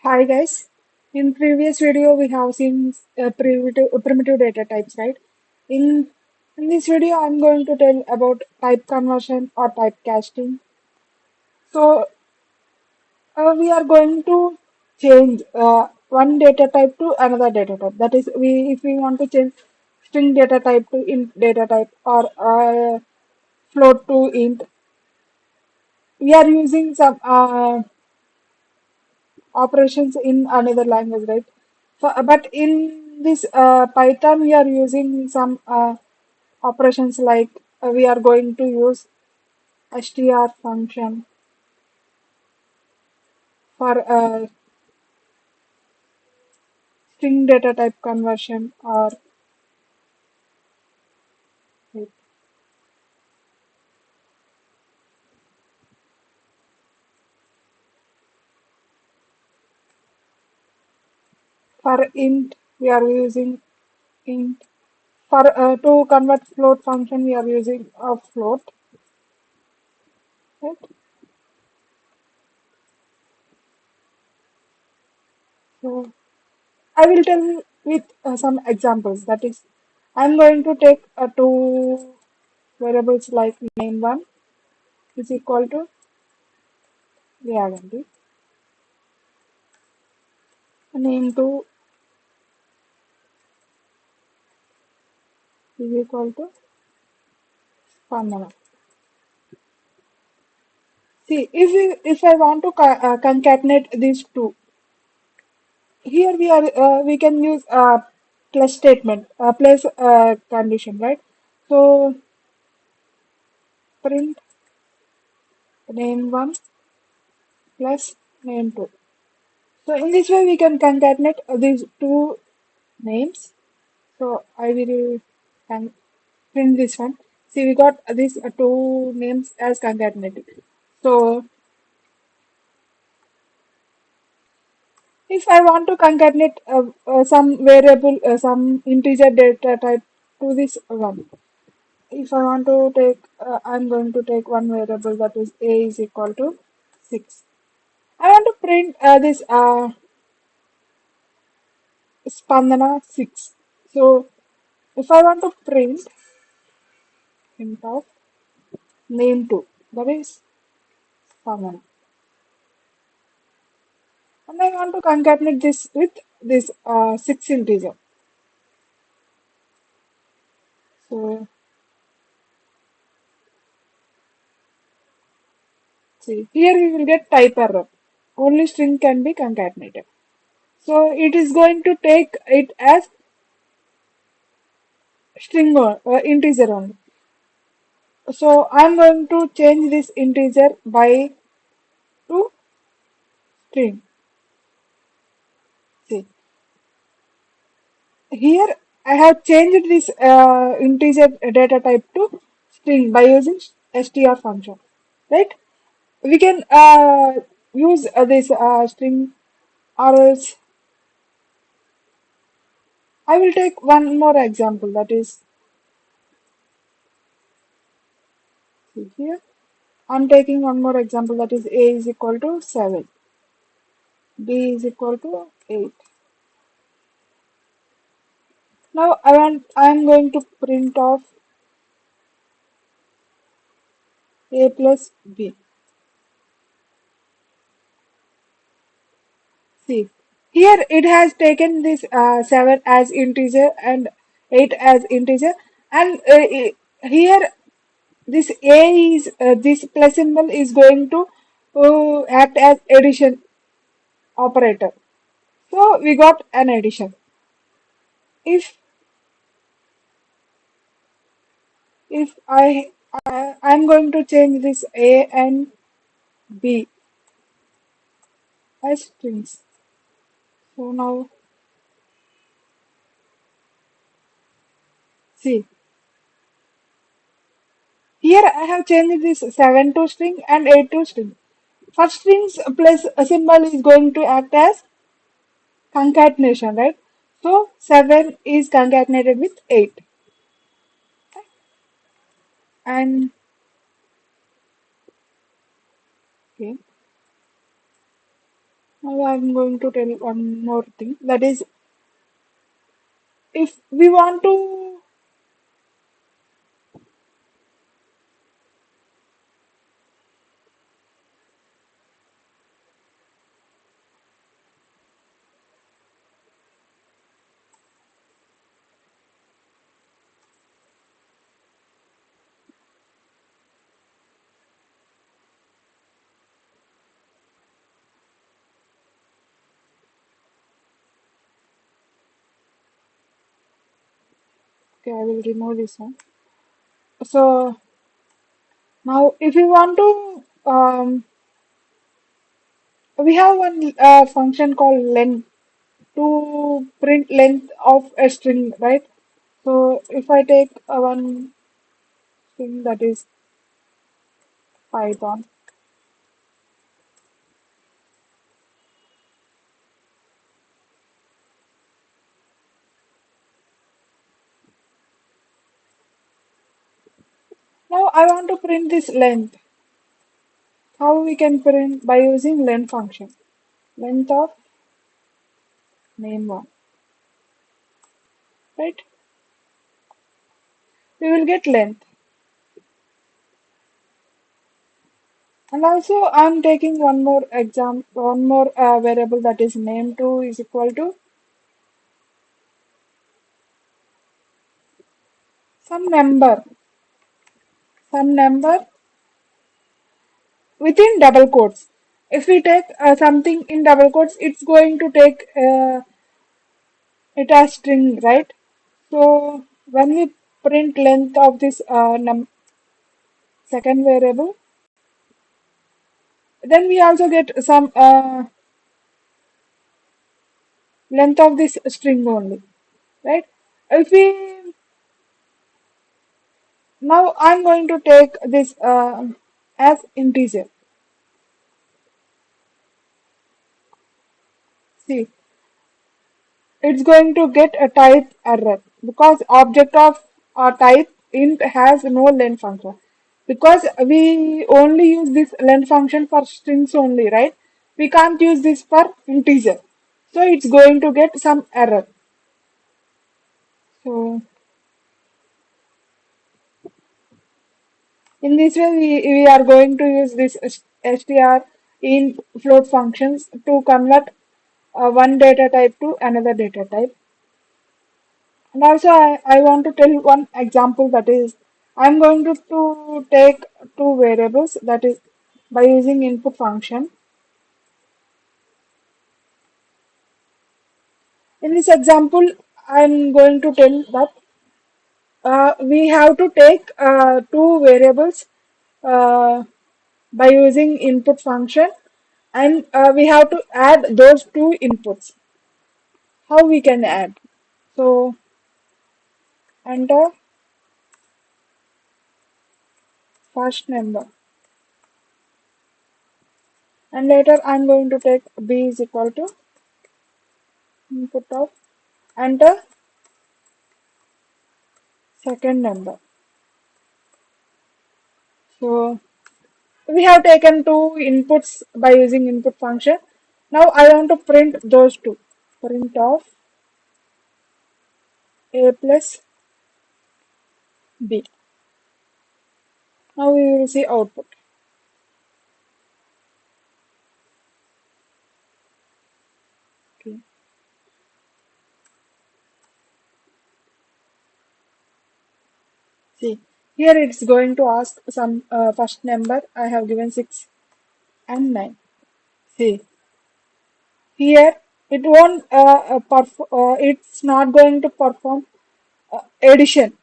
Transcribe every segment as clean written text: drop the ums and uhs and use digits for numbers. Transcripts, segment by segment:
Hi guys. In previous video we have seen primitive data types, right? In in this video I'm going to tell about type conversion or typecasting. So we are going to change one data type to another data type. That is, we if we want to change string data type to int data type or float to int, we are using some operations in another language, right? But in this Python, we are using some operations like we are going to use str function for string data type conversion or for int, we are using int. For to convert float function, we are using a float, right? So I will tell with some examples. That is, I'm going to take two variables like name1 is equal to Yaganti, name2 is equal to Spandana. See, if I want to concatenate these two, here we can use plus statement, plus condition, right? So print name1 plus name2. So in this way we can concatenate these two names. So I will con- print this one. See, we got these two names as concatenated. So if I want to concatenate some variable, some integer data type to this one, if I want to take, I'm going to take one variable that is a is equal to 6. I want to print this Spandana 6. So if I want to print int of name 2, that is Spandana, and I want to concatenate this with this 6 integer. So see, here we will get type error. Only string can be concatenated. So it is going to take it as string or integer only. So I'm going to change this integer by to string. See, here I have changed this integer data type to string by using str function. Right? We can use this string, or else I will take one more example, that is here. I'm taking one more example, that is a is equal to 7, b is equal to 8. Now I'm going to print off a plus b. See, here it has taken this 7 as integer and 8 as integer, and here this a is this plus symbol is going to act as addition operator. So we got an addition. If if I'm going to change this a and b as strings. So now see, here I have changed this 7 to string and 8 to string. For strings, plus a symbol is going to act as concatenation, right? So 7 is concatenated with 8. And okay, Now I'm going to tell one more thing. That is, if we want to, okay, I will remove this one. So now, if we want to, we have one function called len to print length of a string, right? So if I take one string that is Python, now I want to print this length. How we can print by using len function? Length of main one, right? We will get length. And also I'm taking one more example, one more variable that is name2 is equal to some number, some number within double quotes. If we take something in double quotes, it's going to take it as string, right? So when we print length of this second variable, then we also get some length of this string only, right? If we now I'm going to take this as integer. See, it's going to get a type error because object of type int has no len function. Because we only use this len function for strings only, right? We can't use this for integer. So it's going to get some error. So in this way, we are going to use this str in float functions to convert one data type to another data type. And also, I want to tell one example that is, I'm going to take two variables that is by using input function. In this example, I'm going to tell that we have to take two variables uh, by using input function and we have to add those two inputs. How we can add? So enter first number and later I'm going to take b is equal to input of enter second number. So we have taken two inputs by using input function. Now I want to print those two. Print of a plus b. Now we will see output. Okay. See, here it's going to ask some first number. I have given 6 and 9. See, here it won't, it's not going to perform addition.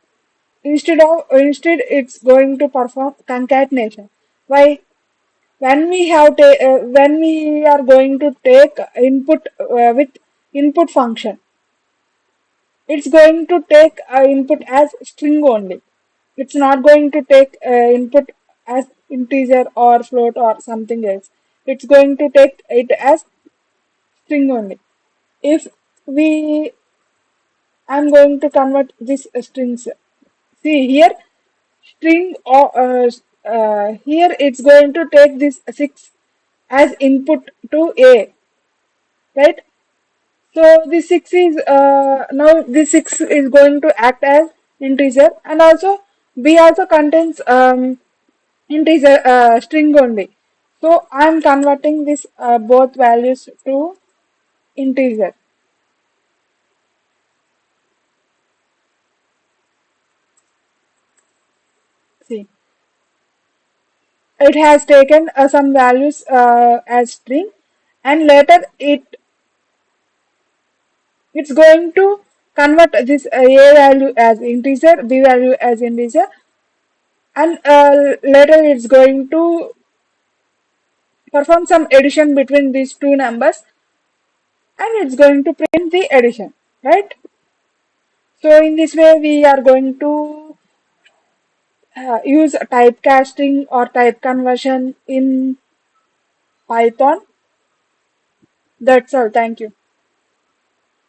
Instead it's going to perform concatenation. Why? When we are going to take input with input function, it's going to take input as string only. It's not going to take input as integer or float or something else. It's going to take it as string only. If we, I'm going to convert this strings. See here, string or here it's going to take this 6 as input to A. right? So the six is now the six is going to act as integer, and also B also contains integer string only. So I'm converting this both values to integer. See, it has taken some values as string, and later it's going to convert this a value as integer, b value as integer, and later it's going to perform some addition between these two numbers, and it's going to print the addition, right? So in this way we are going to use typecasting or type conversion in Python. That's all. Thank you.